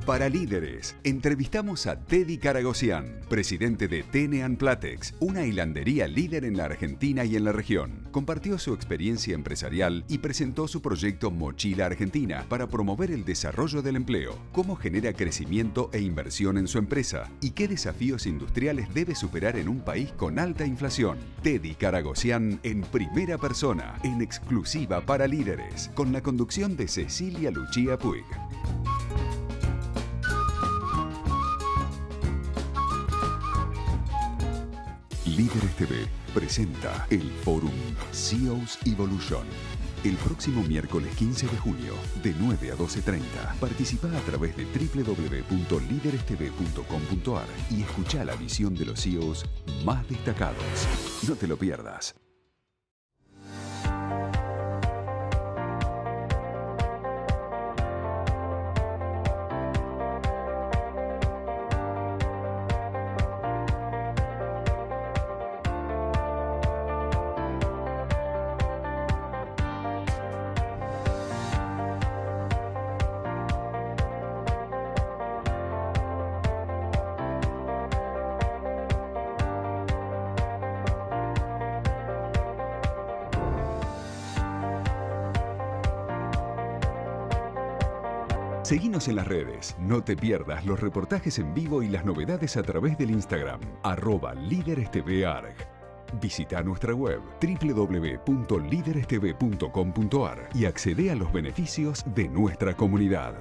Para líderes, entrevistamos a Teddy Karagossian, presidente de TN Platex, una hilandería líder en la Argentina y en la región. Compartió su experiencia empresarial y presentó su proyecto Mochila Argentina para promover el desarrollo del empleo, cómo genera crecimiento e inversión en su empresa y qué desafíos industriales debe superar en un país con alta inflación. Teddy Karagossian en primera persona, en exclusiva para líderes, con la conducción de Cecilia Lucía Puig. Líderes TV presenta el Fórum CEOs Evolution. El próximo miércoles 15 de junio, de 9 a 12:30. Participa a través de www.liderestv.com.ar y escucha la visión de los CEOs más destacados. No te lo pierdas. Seguinos en las redes, no te pierdas los reportajes en vivo y las novedades a través del Instagram, @LíderesTVArg. Visita nuestra web www.liderestv.com.ar y accede a los beneficios de nuestra comunidad.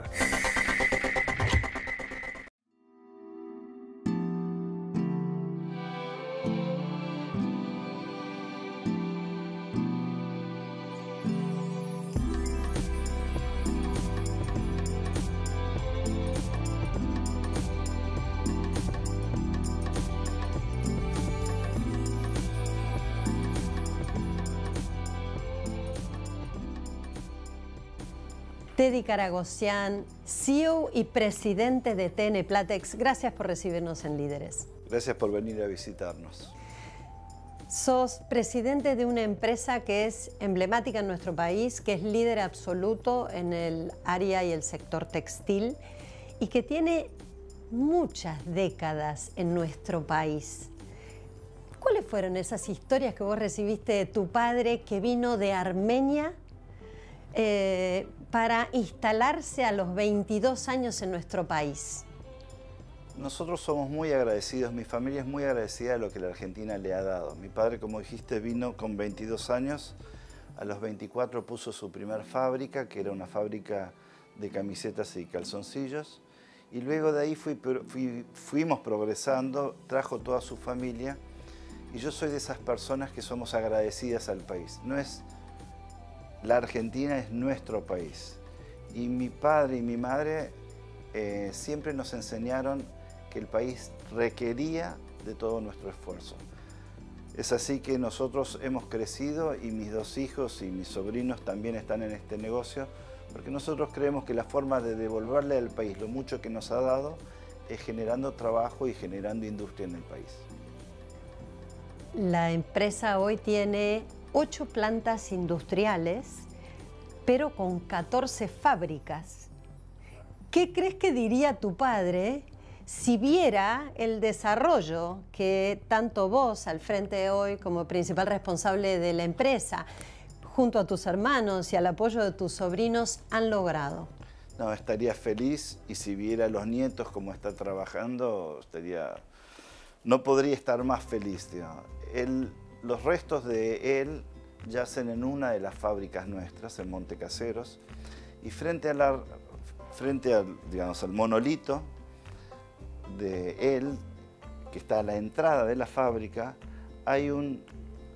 Teddy Karagossian, CEO y presidente de TN Platex, gracias por recibirnos en Líderes. Gracias por venir a visitarnos. Sos presidente de una empresa que es emblemática en nuestro país, que es líder absoluto en el área y el sector textil y que tiene muchas décadas en nuestro país. ¿Cuáles fueron esas historias que vos recibiste de tu padre que vino de Armenia para instalarse a los 22 años en nuestro país? Nosotros somos muy agradecidos, mi familia es muy agradecida de lo que la Argentina le ha dado. Mi padre, como dijiste, vino con 22 años, a los 24 puso su primer fábrica, que era una fábrica de camisetas y calzoncillos, y luego de ahí fuimos progresando, trajo toda su familia, y yo soy de esas personas que somos agradecidas al país. La Argentina es nuestro país y mi padre y mi madre siempre nos enseñaron que el país requería de todo nuestro esfuerzo. Es así que nosotros hemos crecido y mis dos hijos y mis sobrinos también están en este negocio porque nosotros creemos que la forma de devolverle al país lo mucho que nos ha dado es generando trabajo y generando industria en el país. La empresa hoy tiene 8 plantas industriales, pero con 14 fábricas. ¿Qué crees que diría tu padre si viera el desarrollo que tanto vos, al frente hoy como principal responsable de la empresa, junto a tus hermanos y al apoyo de tus sobrinos, han logrado? No, estaría feliz y si viera a los nietos cómo está trabajando, no podría estar más feliz. Los restos de él yacen en una de las fábricas nuestras, en Montecaseros, y frente al monolito de él, que está a la entrada de la fábrica, hay un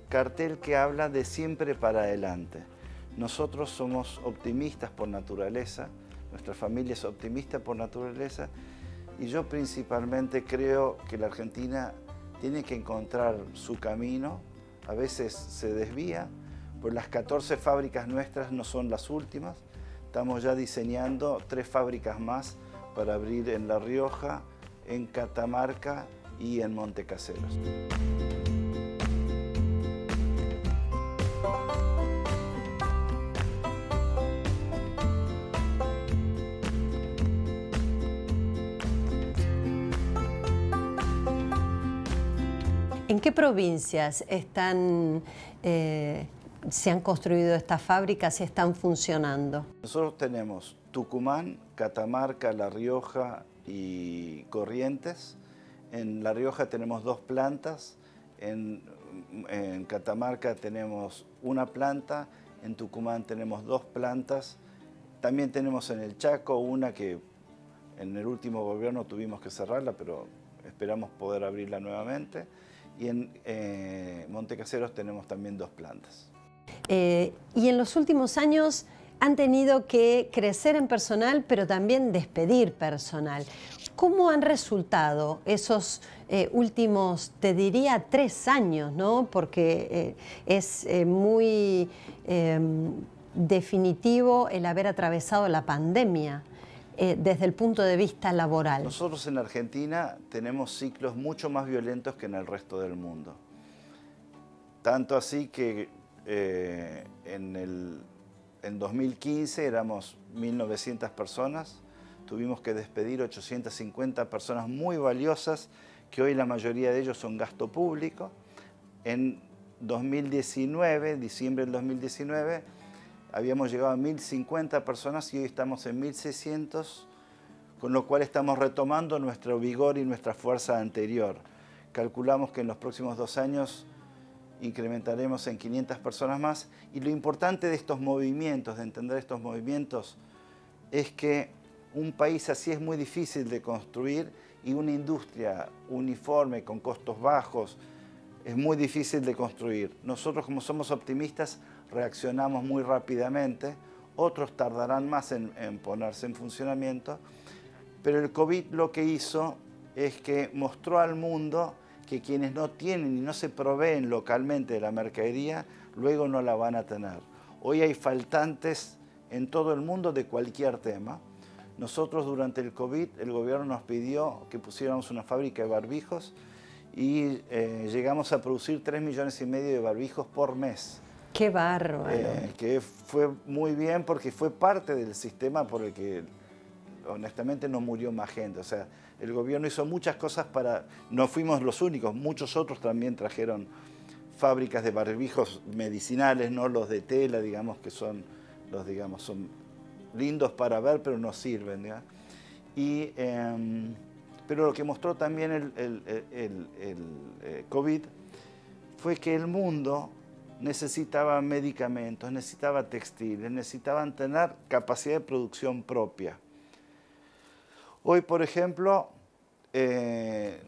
cartel que habla de siempre para adelante. Nosotros somos optimistas por naturaleza, nuestra familia es optimista por naturaleza, y yo principalmente creo que la Argentina tiene que encontrar su camino. A veces se desvía, pero las 14 fábricas nuestras no son las últimas. Estamos ya diseñando 3 fábricas más para abrir en La Rioja, en Catamarca y en Montecaseros. ¿En qué provincias se han construido estas fábricas y están funcionando? Nosotros tenemos Tucumán, Catamarca, La Rioja y Corrientes. En La Rioja tenemos 2 plantas, en Catamarca tenemos 1 planta, en Tucumán tenemos 2 plantas. También tenemos en el Chaco una que en el último gobierno tuvimos que cerrarla, pero esperamos poder abrirla nuevamente. Y en Montecaseros tenemos también 2 plantas. Y en los últimos años han tenido que crecer en personal, pero también despedir personal. ¿Cómo han resultado esos últimos, te diría, 3 años, ¿no? Porque es muy definitivo el haber atravesado la pandemia desde el punto de vista laboral. Nosotros en Argentina tenemos ciclos mucho más violentos que en el resto del mundo. Tanto así que en 2015 éramos 1.900 personas, tuvimos que despedir 850 personas muy valiosas, que hoy la mayoría de ellos son gasto público. En 2019, diciembre del 2019, habíamos llegado a 1.050 personas y hoy estamos en 1.600, con lo cual estamos retomando nuestro vigor y nuestra fuerza anterior. Calculamos que en los próximos 2 años incrementaremos en 500 personas más, y lo importante de estos movimientos, de entender estos movimientos, es que un país así es muy difícil de construir, y una industria uniforme con costos bajos es muy difícil de construir. Nosotros, como somos optimistas, reaccionamos muy rápidamente, otros tardarán más en ponerse en funcionamiento, pero el COVID lo que hizo es que mostró al mundo que quienes no tienen y no se proveen localmente de la mercadería, luego no la van a tener. Hoy hay faltantes en todo el mundo de cualquier tema. Nosotros durante el COVID, el gobierno nos pidió que pusiéramos una fábrica de barbijos y llegamos a producir 3,5 millones de barbijos por mes. ¡Qué bárbaro! Que fue muy bien porque fue parte del sistema por el que honestamente no murió más gente. O sea, el gobierno hizo muchas cosas para... No fuimos los únicos, muchos otros también trajeron fábricas de barbijos medicinales, no los de tela, digamos, que son lindos para ver, pero no sirven, ¿ya? Pero lo que mostró también el COVID fue que el mundo necesitaba medicamentos, necesitaba textiles, necesitaban tener capacidad de producción propia. Hoy, por ejemplo,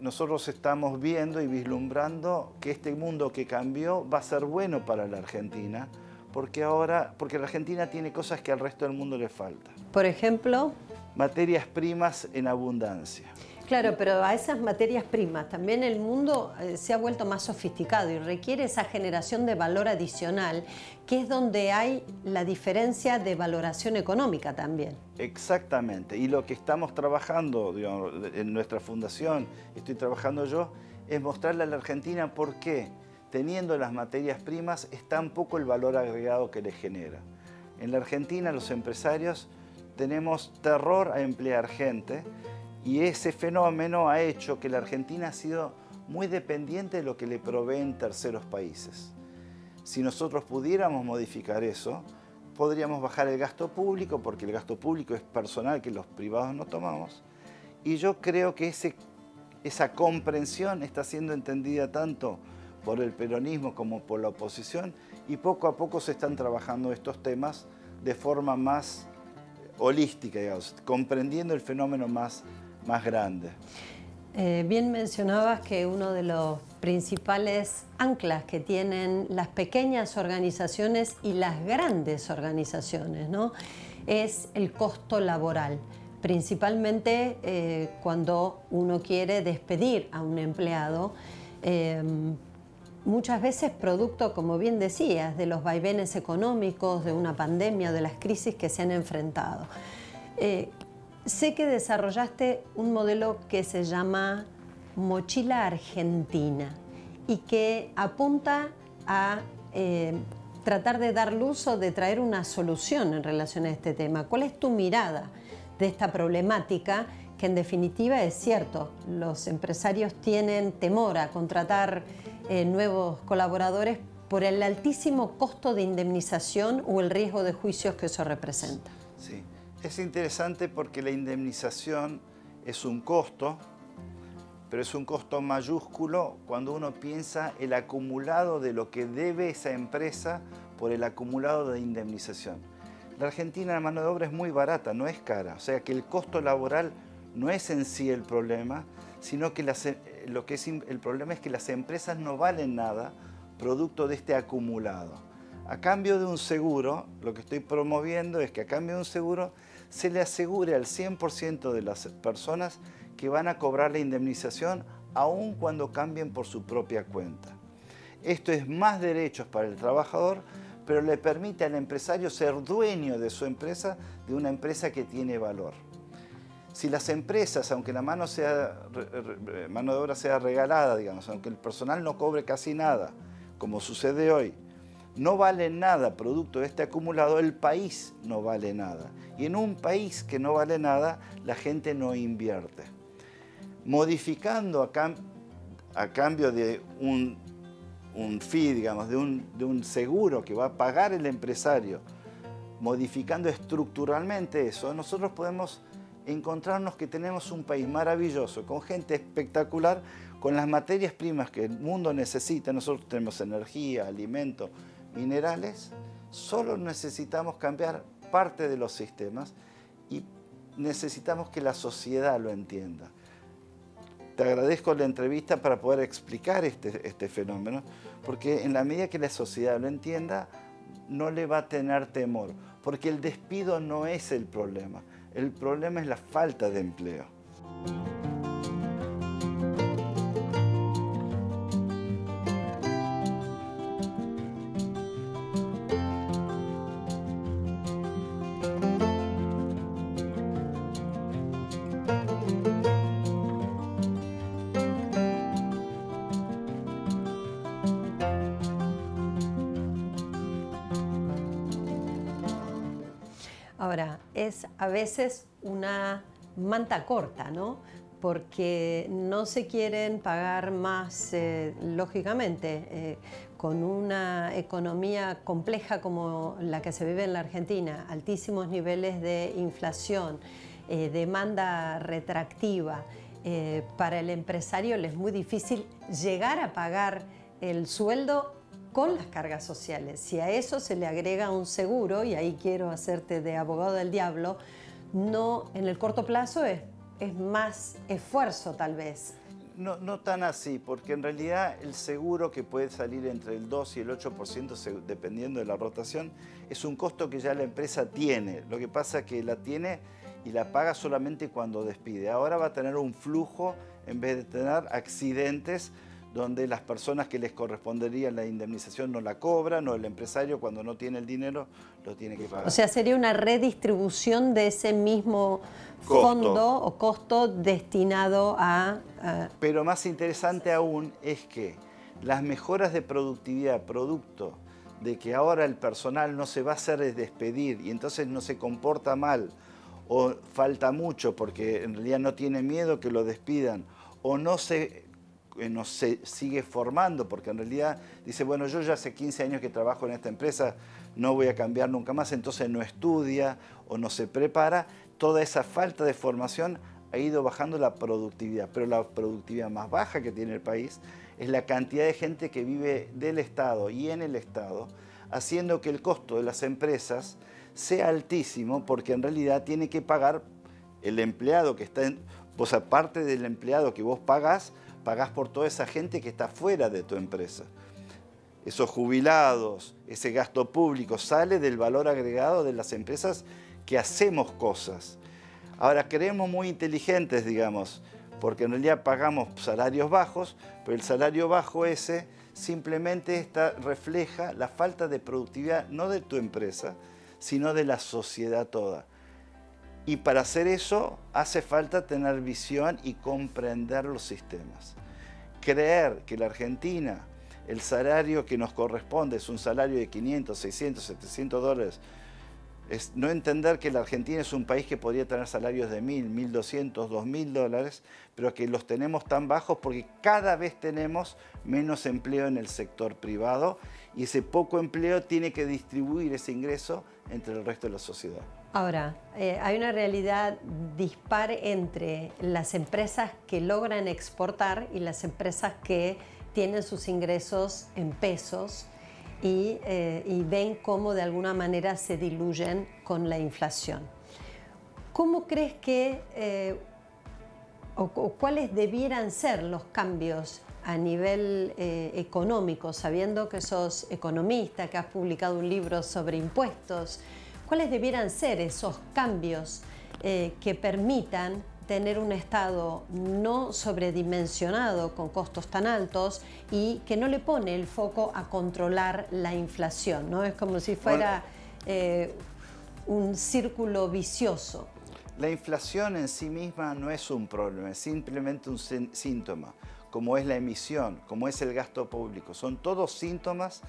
nosotros estamos viendo y vislumbrando que este mundo que cambió va a ser bueno para la Argentina, porque la Argentina tiene cosas que al resto del mundo le faltan. Por ejemplo, materias primas en abundancia. Claro, pero a esas materias primas también el mundo se ha vuelto más sofisticado y requiere esa generación de valor adicional, que es donde hay la diferencia de valoración económica también. Exactamente, y lo que estamos trabajando, digamos, en nuestra fundación, estoy trabajando yo, es mostrarle a la Argentina por qué, teniendo las materias primas, es tan poco el valor agregado que le genera. En la Argentina los empresarios tenemos terror a emplear gente, y ese fenómeno ha hecho que la Argentina ha sido muy dependiente de lo que le proveen terceros países. Si nosotros pudiéramos modificar eso, podríamos bajar el gasto público, porque el gasto público es personal que los privados no tomamos. Y yo creo que esa comprensión está siendo entendida tanto por el peronismo como por la oposición, y poco a poco se están trabajando estos temas de forma más holística, digamos, comprendiendo el fenómeno más grande. Bien mencionabas que uno de los principales anclas que tienen las pequeñas organizaciones y las grandes organizaciones, ¿no?, es el costo laboral, principalmente cuando uno quiere despedir a un empleado, muchas veces producto, como bien decías, de los vaivenes económicos, de una pandemia, de las crisis que se han enfrentado. Sé que desarrollaste un modelo que se llama Mochila Argentina y que apunta a tratar de dar luz o de traer una solución en relación a este tema. ¿Cuál es tu mirada de esta problemática? Que en definitiva es cierto, los empresarios tienen temor a contratar nuevos colaboradores por el altísimo costo de indemnización o el riesgo de juicios que eso representa. Sí, es interesante porque la indemnización es un costo, pero es un costo mayúsculo cuando uno piensa el acumulado de lo que debe esa empresa por el acumulado de indemnización. La Argentina la mano de obra es muy barata, no es cara, o sea que el costo laboral no es en sí el problema, sino que el problema es que las empresas no valen nada producto de este acumulado. A cambio de un seguro, lo que estoy promoviendo es que a cambio de un seguro se le asegure al 100% de las personas que van a cobrar la indemnización aun cuando cambien por su propia cuenta. Esto es más derechos para el trabajador, pero le permite al empresario ser dueño de su empresa, de una empresa que tiene valor. Si las empresas, aunque la mano de obra sea regalada, digamos, aunque el personal no cobre casi nada, como sucede hoy, no vale nada producto de este acumulado, el país no vale nada. Y en un país que no vale nada, la gente no invierte. Modificando a cambio de un fee, digamos, de un seguro que va a pagar el empresario, modificando estructuralmente eso, nosotros podemos encontrarnos que tenemos un país maravilloso, con gente espectacular, con las materias primas que el mundo necesita. Nosotros tenemos energía, alimentos, minerales, solo necesitamos cambiar parte de los sistemas y necesitamos que la sociedad lo entienda. Te agradezco la entrevista para poder explicar este fenómeno, porque en la medida que la sociedad lo entienda, no le va a tener temor, porque el despido no es el problema es la falta de empleo. Ahora, es a veces una manta corta, ¿no? Porque no se quieren pagar más, lógicamente, con una economía compleja como la que se vive en la Argentina, altísimos niveles de inflación, demanda retractiva. Para el empresario le es muy difícil llegar a pagar el sueldo con las cargas sociales. Si a eso se le agrega un seguro, y ahí quiero hacerte de abogado del diablo, no, en el corto plazo es más esfuerzo tal vez. No tan así, porque en realidad el seguro, que puede salir entre el 2 y el 8% dependiendo de la rotación, es un costo que ya la empresa tiene. Lo que pasa es que la tiene y la paga solamente cuando despide. Ahora va a tener un flujo en vez de tener accidentes donde las personas que les correspondería la indemnización no la cobran, o el empresario, cuando no tiene el dinero, lo tiene que pagar. O sea, sería una redistribución de ese mismo fondo o costo destinado a... Pero más interesante aún es que las mejoras de productividad, producto de que ahora el personal no se va a hacer despedir y entonces no se comporta mal, o falta mucho porque en realidad no tiene miedo que lo despidan, o no se sigue formando, porque en realidad dice, bueno, yo ya hace 15 años que trabajo en esta empresa, no voy a cambiar nunca más, entonces no estudia o no se prepara. Toda esa falta de formación ha ido bajando la productividad, pero la productividad más baja que tiene el país es la cantidad de gente que vive del Estado y en el Estado, haciendo que el costo de las empresas sea altísimo, porque en realidad tiene que pagar el empleado que está vos, aparte del empleado que vos pagás por toda esa gente que está fuera de tu empresa. Esos jubilados, ese gasto público sale del valor agregado de las empresas que hacemos cosas. Ahora, creemos muy inteligentes, digamos, porque en realidad pagamos salarios bajos, pero el salario bajo ese simplemente refleja la falta de productividad, no de tu empresa, sino de la sociedad toda. Y para hacer eso hace falta tener visión y comprender los sistemas. Creer que la Argentina, el salario que nos corresponde es un salario de 500, 600, 700 dólares Es no entender que la Argentina es un país que podría tener salarios de 1.000, 1.200, 2.000 dólares, pero que los tenemos tan bajos porque cada vez tenemos menos empleo en el sector privado y ese poco empleo tiene que distribuir ese ingreso entre el resto de la sociedad. Ahora, hay una realidad dispar entre las empresas que logran exportar y las empresas que tienen sus ingresos en pesos y ven cómo de alguna manera se diluyen con la inflación. ¿Cómo crees que, o cuáles debieran ser los cambios a nivel económico, sabiendo que sos economista, que has publicado un libro sobre impuestos? ¿Cuáles debieran ser esos cambios que permitan tener un Estado no sobredimensionado con costos tan altos y que no le pone el foco a controlar la inflación, ¿no? Es como si fuera un círculo vicioso. La inflación en sí misma no es un problema, es simplemente un síntoma, como es la emisión, como es el gasto público. Son todos síntomas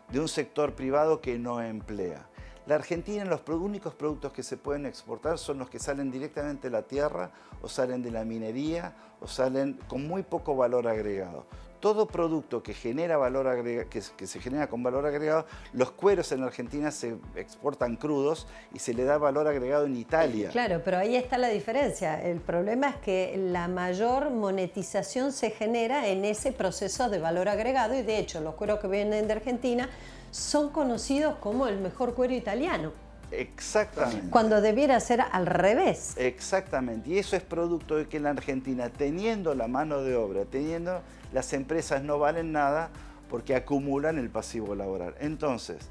de un sector privado que no emplea. La Argentina, los únicos productos que se pueden exportar son los que salen directamente de la tierra o salen de la minería o salen con muy poco valor agregado. Todo producto que genera valor agregado, que se genera con valor agregado, los cueros en Argentina se exportan crudos y se le da valor agregado en Italia. Claro, pero ahí está la diferencia. El problema es que la mayor monetización se genera en ese proceso de valor agregado y de hecho los cueros que vienen de Argentina son conocidos como el mejor cuero italiano. Exactamente. Cuando debiera ser al revés. Exactamente. Y eso es producto de que en la Argentina, teniendo la mano de obra, teniendo las empresas no valen nada porque acumulan el pasivo laboral. Entonces,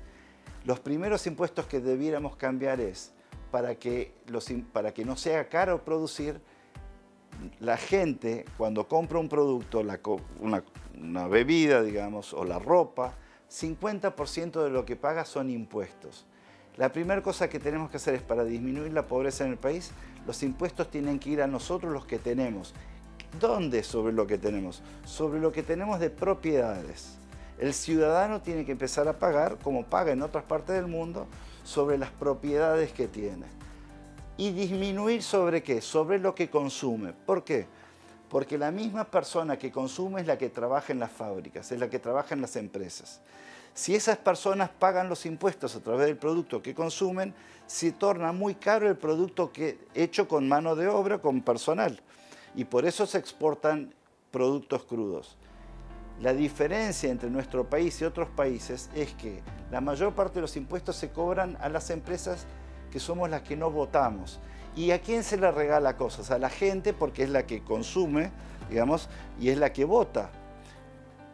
los primeros impuestos que debiéramos cambiar es para que no sea caro producir, la gente cuando compra un producto, una bebida, digamos, o la ropa, 50% de lo que paga son impuestos. La primera cosa que tenemos que hacer es para disminuir la pobreza en el país, los impuestos tienen que ir a nosotros los que tenemos. ¿Dónde sobre lo que tenemos? Sobre lo que tenemos de propiedades. El ciudadano tiene que empezar a pagar, como paga en otras partes del mundo, sobre las propiedades que tiene. Y disminuir sobre qué? Sobre lo que consume. ¿Por qué? Porque la misma persona que consume es la que trabaja en las fábricas, es la que trabaja en las empresas. Si esas personas pagan los impuestos a través del producto que consumen, se torna muy caro el producto hecho con mano de obra, con personal. Y por eso se exportan productos crudos. La diferencia entre nuestro país y otros países es que la mayor parte de los impuestos se cobran a las empresas que somos las que no votamos. ¿Y a quién se le regala cosas? A la gente, porque es la que consume, digamos, y es la que vota.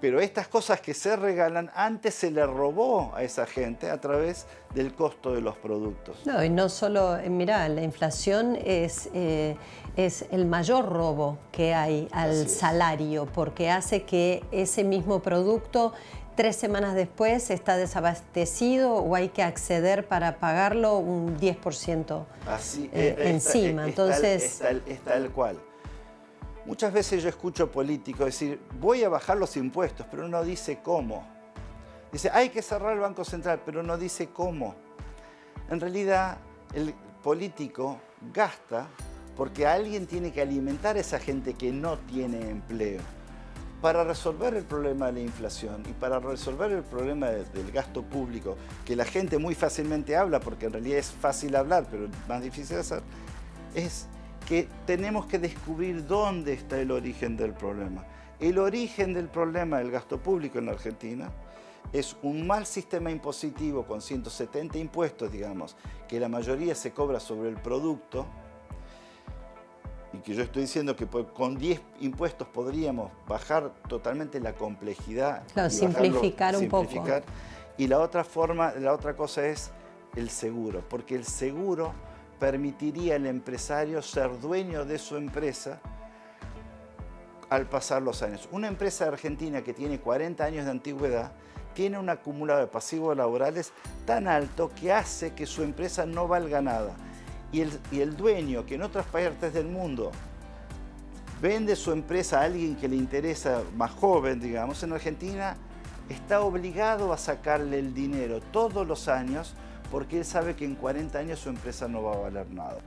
Pero estas cosas que se regalan, antes se le robó a esa gente a través del costo de los productos. No, y no solo, mirá, la inflación es el mayor robo que hay al salario, porque hace que ese mismo producto 3 semanas después está desabastecido o hay que acceder para pagarlo un 10% encima. Entonces, es tal cual. Muchas veces yo escucho políticos decir, voy a bajar los impuestos, pero no dice cómo. Dice, hay que cerrar el Banco Central, pero no dice cómo. En realidad, el político gasta porque alguien tiene que alimentar a esa gente que no tiene empleo. Para resolver el problema de la inflación y para resolver el problema del gasto público, que la gente muy fácilmente habla, porque en realidad es fácil hablar, pero más difícil de hacer, es que tenemos que descubrir dónde está el origen del problema. El origen del problema del gasto público en la Argentina es un mal sistema impositivo con 170 impuestos, digamos, que la mayoría se cobra sobre el producto, y que yo estoy diciendo que con 10 impuestos podríamos bajar totalmente la complejidad. Claro, simplificar un poco. Y la otra cosa es el seguro, porque el seguro permitiría al empresario ser dueño de su empresa al pasar los años. Una empresa argentina que tiene 40 años de antigüedad tiene un acumulado de pasivos laborales tan alto que hace que su empresa no valga nada. Y el dueño que en otras partes del mundo vende su empresa a alguien que le interesa más joven, digamos, en Argentina está obligado a sacarle el dinero todos los años porque él sabe que en 40 años su empresa no va a valer nada.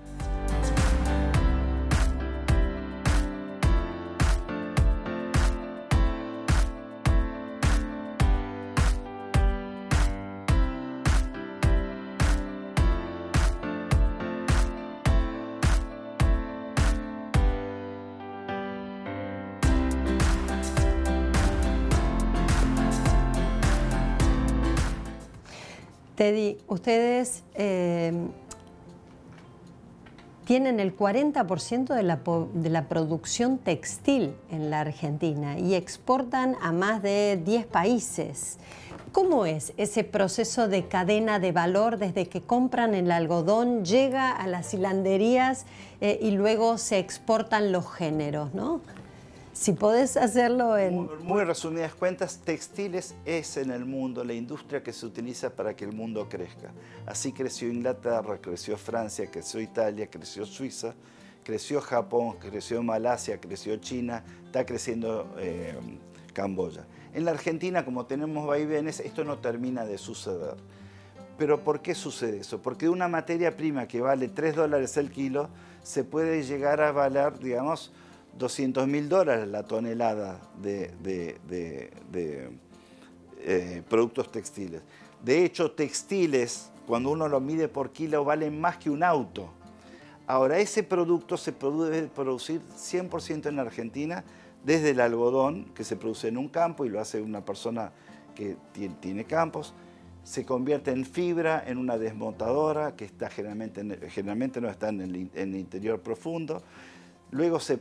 Teddy, ustedes tienen el 40% de la producción textil en la Argentina y exportan a más de 10 países. ¿Cómo es ese proceso de cadena de valor desde que compran el algodón, llega a las hilanderías y luego se exportan los géneros, ¿no? Si podés hacerlo en... Muy resumidas cuentas, textiles es en el mundo la industria que se utiliza para que el mundo crezca. Así creció Inglaterra, creció Francia, creció Italia, creció Suiza, creció Japón, creció Malasia, creció China, está creciendo Camboya. En la Argentina, como tenemos vaivenes, esto no termina de suceder. ¿Pero por qué sucede eso? Porque de una materia prima que vale $3 el kilo, se puede llegar a valer, digamos, $200.000 la tonelada de productos textiles. De hecho, textiles, cuando uno lo mide por kilo, valen más que un auto. Ahora, ese producto se debe producir 100% en Argentina, desde el algodón, que se produce en un campo y lo hace una persona que tiene campos, se convierte en fibra, en una desmontadora, que está generalmente no está en el interior profundo. Luego se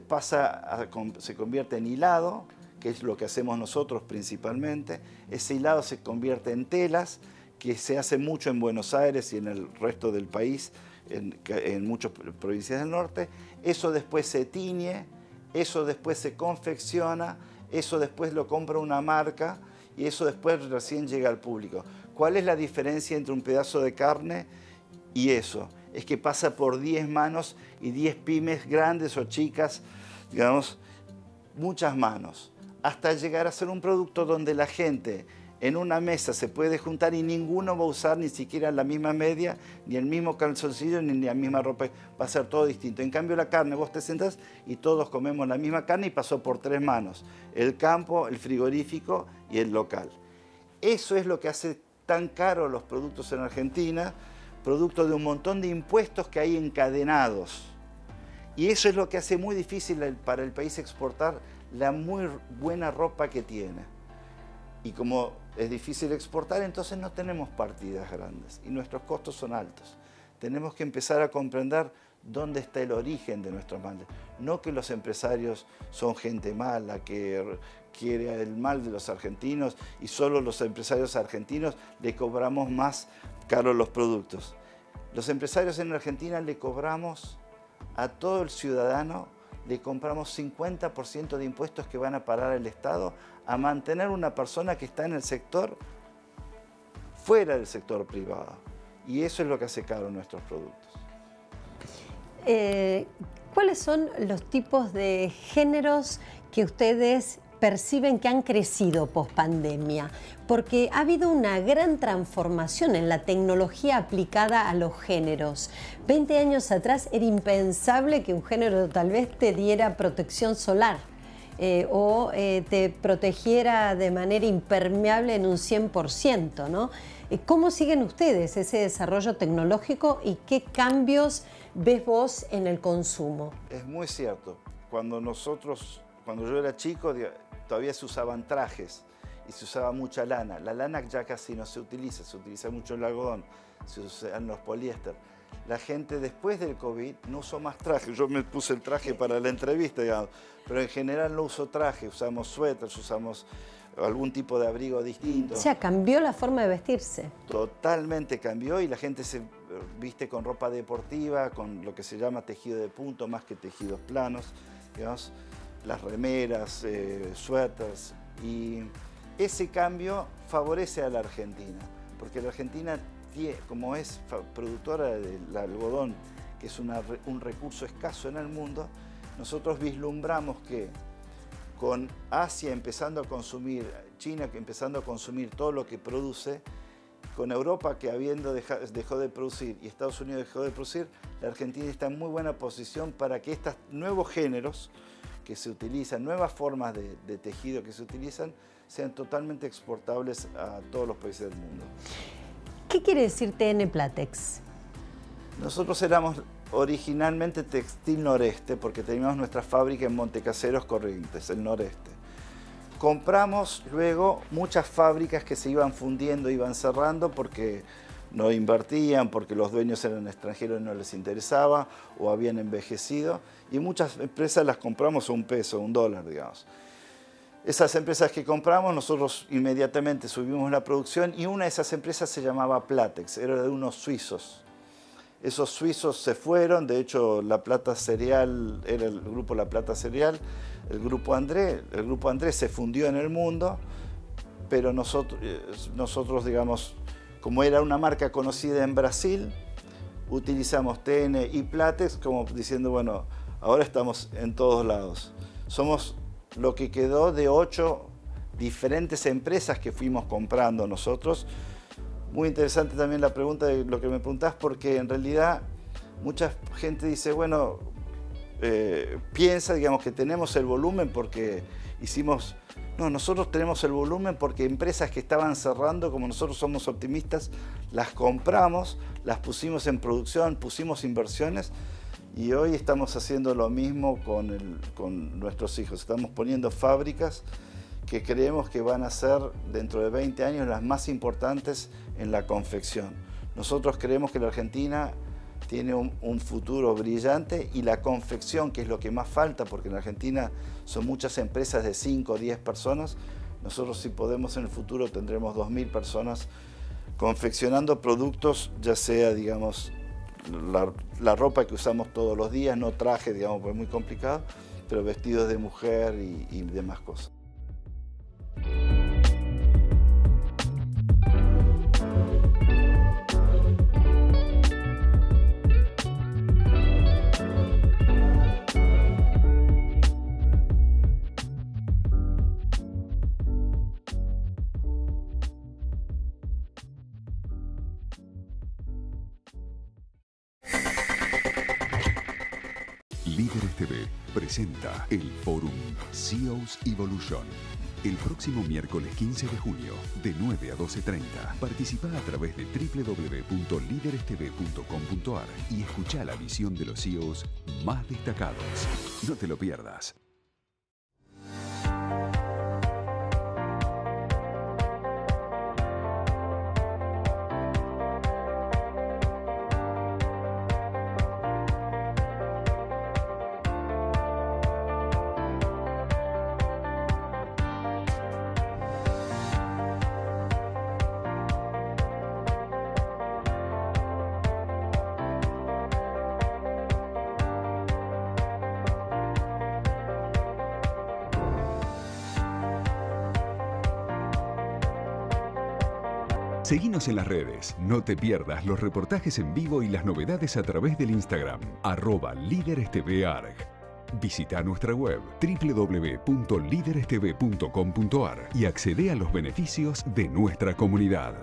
convierte en hilado, que es lo que hacemos nosotros principalmente. Ese hilado se convierte en telas, que se hace mucho en Buenos Aires y en el resto del país, en muchas provincias del norte. Eso después se tiñe, eso después se confecciona, eso después lo compra una marca y eso después recién llega al público. ¿Cuál es la diferencia entre un pedazo de carne y eso? Es que pasa por 10 manos y 10 pymes grandes o chicas, digamos, muchas manos, hasta llegar a ser un producto donde la gente en una mesa se puede juntar y ninguno va a usar ni siquiera la misma media, ni el mismo calzoncillo, ni la misma ropa, va a ser todo distinto. En cambio la carne, vos te sentás y todos comemos la misma carne y pasó por 3 manos, el campo, el frigorífico y el local. Eso es lo que hace tan caros los productos en Argentina, producto de un montón de impuestos que hay encadenados. Y eso es lo que hace muy difícil para el país exportar la muy buena ropa que tiene. Y como es difícil exportar, entonces no tenemos partidas grandes y nuestros costos son altos. Tenemos que empezar a comprender dónde está el origen de nuestros males. No que los empresarios son gente mala, que quiere el mal de los argentinos y solo los empresarios argentinos le cobramos más caros los productos. Los empresarios en Argentina le cobramos a todo el ciudadano, le compramos 50% de impuestos que van a parar al Estado a mantener una persona que está en el sector, fuera del sector privado. Y eso es lo que hace caro nuestros productos. ¿Cuáles son los tipos de géneros que ustedes perciben que han crecido post-pandemia? Porque ha habido una gran transformación en la tecnología aplicada a los géneros. 20 años atrás era impensable que un género tal vez te diera protección solar o te protegiera de manera impermeable en un 100%, ¿no? ¿Cómo siguen ustedes ese desarrollo tecnológico y qué cambios ves vos en el consumo? Es muy cierto. Cuando yo era chico, todavía se usaban trajes y se usaba mucha lana. La lana ya casi no se utiliza mucho el algodón, se usan los poliéster. La gente después del COVID no usó más trajes. Yo me puse el traje para la entrevista, digamos, pero en general no uso traje, usamos suéteres, usamos algún tipo de abrigo distinto. O sea, cambió la forma de vestirse. Totalmente cambió y la gente se viste con ropa deportiva, con lo que se llama tejido de punto, más que tejidos planos, digamos, las remeras, suéteres. Y ese cambio favorece a la Argentina, porque la Argentina, como es productora del algodón, que es un recurso escaso en el mundo, nosotros vislumbramos que con Asia empezando a consumir, China empezando a consumir todo lo que produce, con Europa, que dejó de producir, y Estados Unidos dejó de producir, la Argentina está en muy buena posición para que estos nuevos géneros que se utilizan, nuevas formas de tejido que se utilizan, sean totalmente exportables a todos los países del mundo. ¿Qué quiere decir TN Platex? Nosotros éramos originalmente Textil Noreste, porque teníamos nuestra fábrica en Montecaseros, Corrientes, el noreste. Compramos luego muchas fábricas que se iban fundiendo, iban cerrando porque no invertían, porque los dueños eran extranjeros y no les interesaba o habían envejecido, y muchas empresas las compramos a $1, $1, digamos. Esas empresas que compramos, nosotros inmediatamente subimos la producción, y una de esas empresas se llamaba Platex, era de unos suizos. Esos suizos se fueron, de hecho La Plata Cereal era el grupo La Plata Cereal, el grupo André se fundió en el mundo, pero nosotros, digamos, como era una marca conocida en Brasil, utilizamos TN y Platex como diciendo, bueno, ahora estamos en todos lados. Somos lo que quedó de 8 diferentes empresas que fuimos comprando nosotros. Muy interesante también la pregunta de lo que me preguntás, porque en realidad mucha gente dice, bueno, piensa, digamos, que tenemos el volumen porque hicimos... No, nosotros tenemos el volumen porque empresas que estaban cerrando, como nosotros somos optimistas, las compramos, las pusimos en producción, pusimos inversiones, y hoy estamos haciendo lo mismo con nuestros hijos. Estamos poniendo fábricas que creemos que van a ser dentro de 20 años las más importantes en la confección. Nosotros creemos que la Argentina tiene un futuro brillante, y la confección, que es lo que más falta, porque en Argentina son muchas empresas de 5 o 10 personas. Nosotros, si podemos, en el futuro tendremos 2.000 personas confeccionando productos, ya sea, digamos, la ropa que usamos todos los días, no traje, digamos, porque es muy complicado, pero vestidos de mujer y demás cosas. Líderes TV presenta el Fórum CEOs Evolution. El próximo miércoles 15 de junio, de 9 a 12:30. Participa a través de www.liderestv.com.ar y escucha la visión de los CEOs más destacados. No te lo pierdas. Seguinos en las redes, no te pierdas los reportajes en vivo y las novedades a través del Instagram, @LíderesTVArg. Visita nuestra web www.liderestv.com.ar y accede a los beneficios de nuestra comunidad.